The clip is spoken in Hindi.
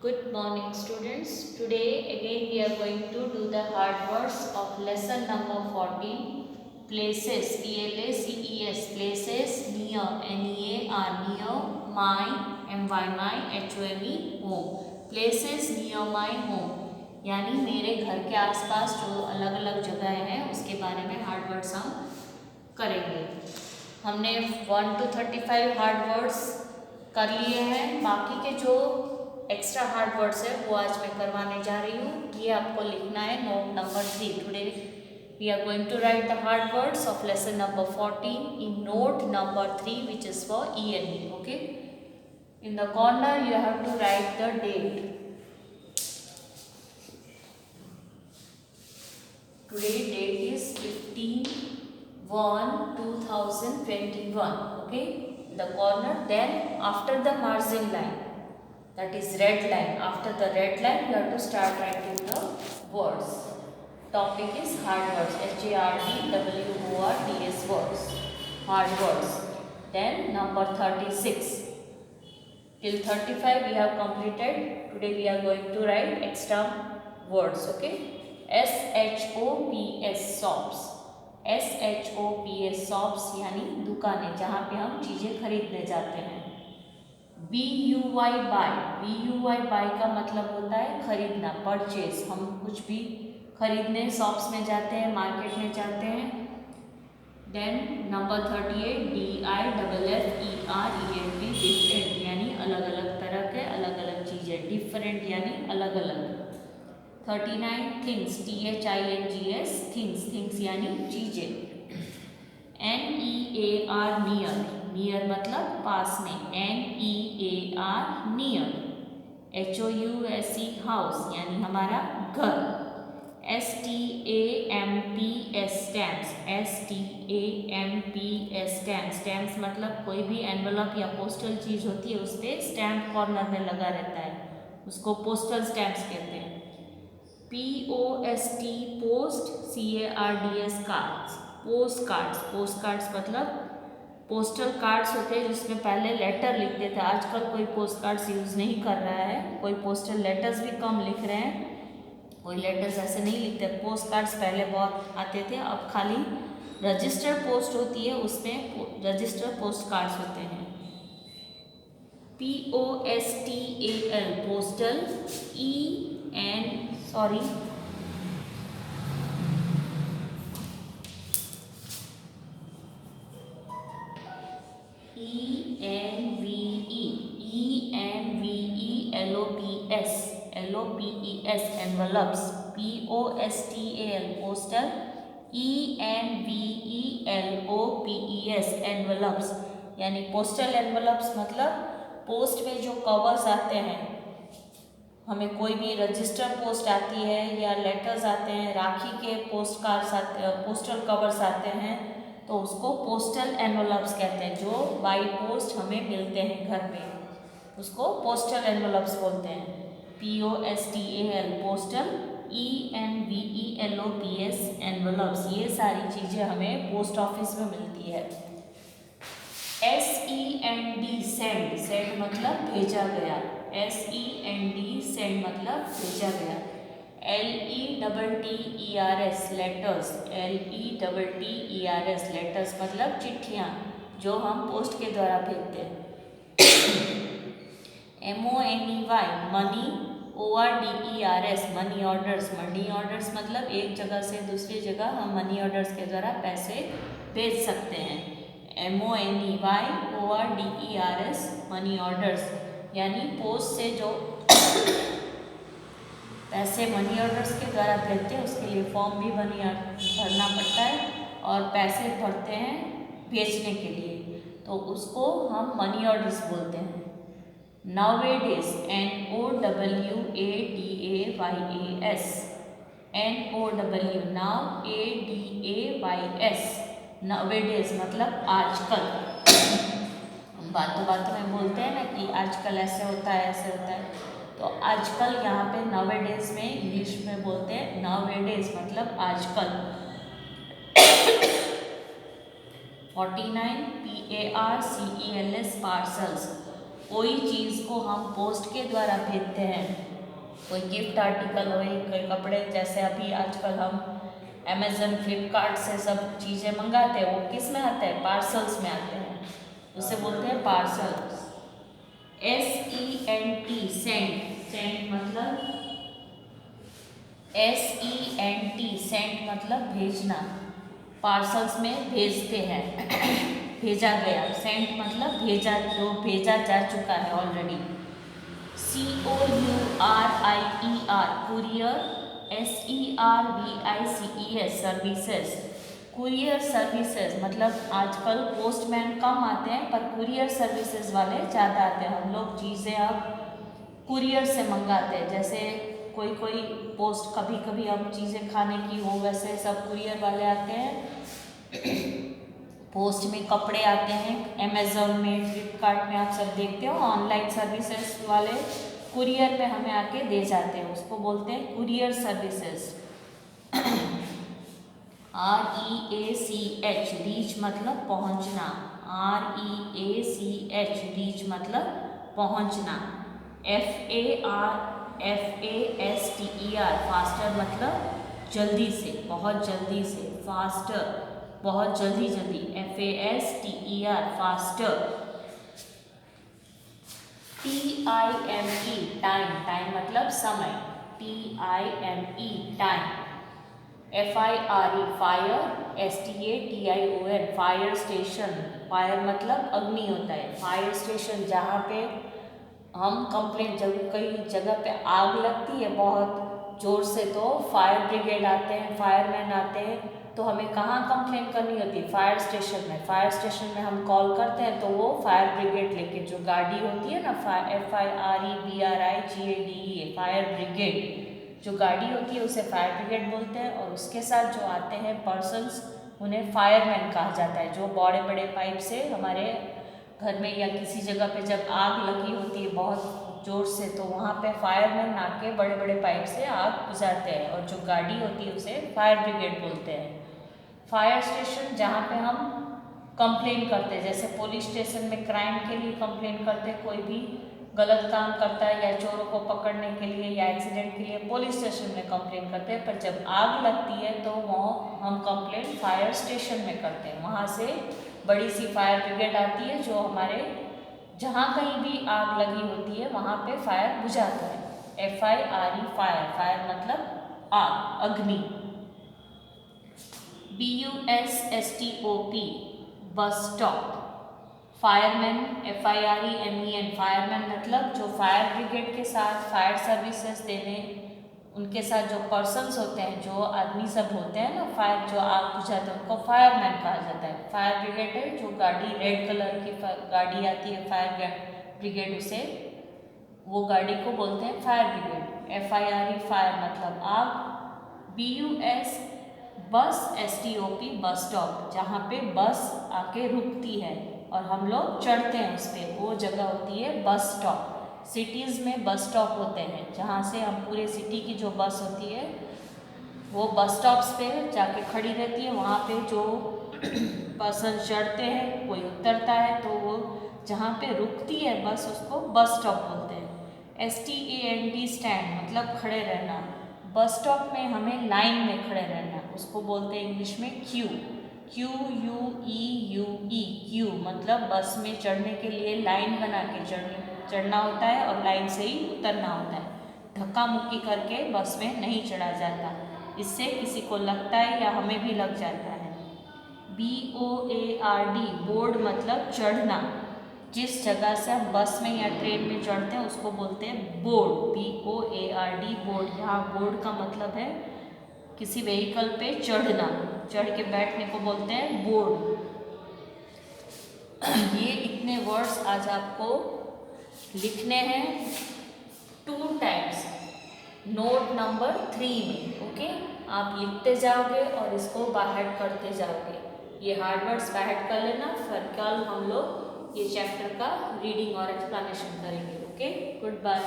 Good morning students. Today again we are going to do the hard words of lesson number 14. Places, P-L-A-C-E-S, places near, N-E-A-R, near, my, M-Y-My, H-O-M-E, home. Places near my home यानी मेरे घर के आसपास जो अलग अलग जगह हैं उसके बारे में हार्ड वर्ड्स हम करेंगे। हमने 1 to 35 हार्ड वर्ड्स कर लिए हैं। बाकी के जो एक्स्ट्रा हार्ड वर्ड्स है वो आज मैं करवाने जा रही हूँ। ये आपको लिखना है note number 3। Today we are going to write the hard words of lesson number 14 in note number 3 which is for E&E. Okay, in the corner you have to write the date. Today date is 15/1/2021. Okay, the corner, then after the margin line, that is red line, after the red line you have to start writing the words. Topic is hard words, HARDWORDS words, hard words. Then number 36 till 35 we have completed. Today we are going to write extra words. Okay, SHOPS, shops, SHOPS shops यानी दुकानें जहाँ पे हम चीज़ें खरीदने जाते हैं। BUY बाय, BUY बाय का मतलब होता है खरीदना, परचेज। हम कुछ भी खरीदने शॉप्स में जाते हैं, मार्केट में जाते हैं। देन नंबर 38 DIFFERENT, डिफरेंट यानी अलग अलग तरह के, अलग अलग चीज़ें। डिफरेंट यानी अलग अलग। 39 थिंग्स, THINGS, थिंग्स यानी चीज़ें। NEAR नियर, नियर मतलब पास में, NEAR नियर। HOUSE हाउस यानी हमारा घर। STAMPS stamps, STAMPS stamps, stamps मतलब कोई भी एनवलप या पोस्टल चीज़ होती है उस पर स्टैम्प कॉर्नर में लगा रहता है, उसको पोस्टल स्टैम्प्स कहते हैं। POST post, CARDS cards, post cards, post cards मतलब पोस्टल कार्ड्स होते हैं जिसमें पहले लेटर लिखते थे। आजकल कोई पोस्ट कार्ड्स यूज़ नहीं कर रहा है, कोई पोस्टल लेटर्स भी कम लिख रहे हैं, कोई लेटर्स ऐसे नहीं लिखते। पोस्ट कार्ड्स पहले बहुत आते थे, अब खाली रजिस्टर्ड पोस्ट होती है उसमें रजिस्टर्ड पोस्ट कार्ड्स होते हैं। POSTAL postal, ENVELOPES envelopes, POSTAL postal, ENVELOPES envelopes यानी पोस्टल एनवलप्स मतलब पोस्ट में जो कवर्स आते हैं, हमें कोई भी रजिस्टर पोस्ट आती है या लेटर्स आते हैं, राखी के पोस्ट कार्ड्स आते, पोस्टल कवर्स आते हैं, तो उसको पोस्टल एनवलप्स कहते हैं। जो बाई पोस्ट हमें मिलते हैं घर पे उसको पोस्टल एनवलप्स बोलते हैं। POSTAL पोस्टल, ENVELOPES एनवलप्स, ये सारी चीज़ें हमें पोस्ट ऑफिस में मिलती है। SEND सेंड, सेंड मतलब भेजा गया, SEND सेंड मतलब भेजा गया। LETTERS लेटर्स, LETTERS लेटर्स मतलब चिट्ठियाँ जो हम पोस्ट के द्वारा भेजते हैं। MONEY money, ORDERS money orders, money orders मतलब एक जगह से दूसरी जगह हम मनी ऑर्डर्स के द्वारा पैसे भेज सकते हैं। MONEY ORDERS मनी ऑर्डर्स यानी पोस्ट से जो पैसे मनी ऑर्डर्स के द्वारा भेजते हैं उसके लिए फॉर्म भी भरना पड़ता है और पैसे भरते हैं भेजने के लिए, तो उसको हम मनी ऑर्डर्स बोलते हैं। Nowadays, NOWADAYAS, NOW nowadays मतलब आजकल। हम बातों में बोलते हैं ना कि आजकल ऐसे होता है, ऐसे होता है, तो आजकल यहाँ पे nowadays में इंग्लिश में बोलते हैं nowadays मतलब आजकल। 49 PARCELS पार्सल्स, कोई चीज़ को हम पोस्ट के द्वारा भेजते हैं, कोई गिफ्ट आर्टिकल हो, कोई कपड़े, जैसे अभी आजकल हम अमेज़न फ्लिपकार्ट से सब चीज़ें मंगाते हैं, वो किस में आते हैं? पार्सल्स में आते हैं, उसे बोलते हैं पार्सल्स। SENT सेंट, सेंट मतलब SENT सेंट मतलब भेजना, पार्सल्स में भेजते हैं भेजा गया, सेंट मतलब भेजा, जो भेजा जा चुका है already. COURIER courier, SERVICES services, courier services मतलब आजकल पोस्टमैन कम आते हैं पर कुरियर सर्विसेज वाले ज़्यादा आते हैं। हम लोग चीज़ें अब कुरियर से मंगाते हैं, जैसे कोई कोई पोस्ट, कभी कभी हम चीज़ें खाने की हो, वैसे सब कुरियर वाले आते हैं। पोस्ट में कपड़े आते हैं, अमेज़ॉन में, फ्लिपकार्ट में, आप सब देखते हो ऑनलाइन सर्विसेज वाले कुरियर पे हमें आके दे जाते हैं, उसको बोलते हैं कुरियर सर्विसेज। REACH रीच मतलब पहुंचना, REACH रीच मतलब पहुंचना। FASTER फास्टर मतलब जल्दी से, बहुत जल्दी से, फास्टर बहुत जल्दी जल्दी, FASTER faster. TIME time, time मतलब समय, TIME time. FIRE fire, STATION fire station, fire मतलब अग्नि होता है, फायर स्टेशन जहाँ पे हम कंप्लेंट, जब कई जगह पे आग लगती है बहुत ज़ोर से तो फायर ब्रिगेड आते हैं, फायरमैन आते हैं, तो हमें कहाँ कंप्लेंट करनी होती है? फायर स्टेशन में। फायर स्टेशन में हम कॉल करते हैं तो वो फायर ब्रिगेड लेके, जो गाड़ी होती है ना, FIREBRIGADE फायर ब्रिगेड, जो गाड़ी होती है उसे फायर ब्रिगेड बोलते हैं, और उसके साथ जो आते हैं पर्सन्स उन्हें फायरमैन कहा जाता है, जो बड़े बड़े पाइप से हमारे घर में या किसी जगह पे जब आग लगी होती है बहुत ज़ोर से, तो वहाँ पे फायरमैन आके बड़े बड़े पाइप से आग बुझाते हैं, और जो गाड़ी होती है उसे फायर ब्रिगेड बोलते हैं। फायर स्टेशन जहाँ पे हम कंप्लेन करते हैं, जैसे पुलिस स्टेशन में क्राइम के लिए कंप्लेन करते हैं, कोई भी गलत काम करता है या चोरों को पकड़ने के लिए या एक्सीडेंट के लिए पुलिस स्टेशन में कंप्लेन करते हैं, पर जब आग लगती है तो वो हम कंप्लेन फायर स्टेशन में करते हैं। वहाँ से बड़ी सी फायर ब्रिगेड आती है जो हमारे जहाँ कहीं भी आग लगी होती है वहाँ पे फायर बुझाता है। FIRE फायर, फायर मतलब आग, अग्नि। BUSSTOP bus stop, fireman, FIREMEN fireman मतलब जो फायर ब्रिगेड के साथ फायर सर्विसेज देने, उनके साथ जो पर्सन्स होते हैं, जो आदमी सब होते हैं ना, फायर जो आग बुझाते हैं, उनको फायरमैन कहा जाता है। फायर ब्रिगेड है जो गाड़ी, रेड कलर की गाड़ी आती है फायर ब्रिगेड, उसे वो गाड़ी को बोलते हैं फायर ब्रिगेड। FIRE फायर मतलब आग। BUS बस, STOP बस स्टॉप, जहाँ पे बस आके रुकती है और हम लोग चढ़ते हैं उस पर, वो जगह होती है बस स्टॉप। सिटीज़ में बस स्टॉप होते हैं जहाँ से हम पूरे सिटी की जो बस होती है वो बस स्टॉप्स पे जाके खड़ी रहती है, वहाँ पे जो पर्सन चढ़ते हैं, कोई उतरता है, तो वो जहाँ पे रुकती है बस उसको बस स्टॉप बोलते हैं। STAND स्टैंड मतलब खड़े रहना, बस स्टॉप में हमें लाइन में खड़े रहना, उसको बोलते हैं इंग्लिश में क्यू, QUEUE क्यू मतलब बस में चढ़ने के लिए लाइन बना के चढ़ना होता है और लाइन से ही उतरना होता है, धक्का मुक्की करके बस में नहीं चढ़ा जाता, इससे किसी को लगता है या हमें भी लग जाता है। BOARD बोर्ड मतलब चढ़ना, जिस जगह से हम बस में या ट्रेन में चढ़ते हैं उसको बोलते हैं बोर्ड, BOARD बोर्ड। यहाँ बोर्ड का मतलब है किसी व्हीकल पे चढ़ना, चढ़ के बैठने को बोलते हैं बोर्ड। ये इतने वर्ड्स आज आपको लिखने हैं 2 टाइम्स नोट नंबर 3 में, ओके। आप लिखते जाओगे और इसको बाहर करते जाओगे, ये हार्ड वर्ड्स बाहर कर लेना, फिर कल हम लोग ये चैप्टर का रीडिंग और एक्सप्लेनेशन करेंगे, ओके। Good bye.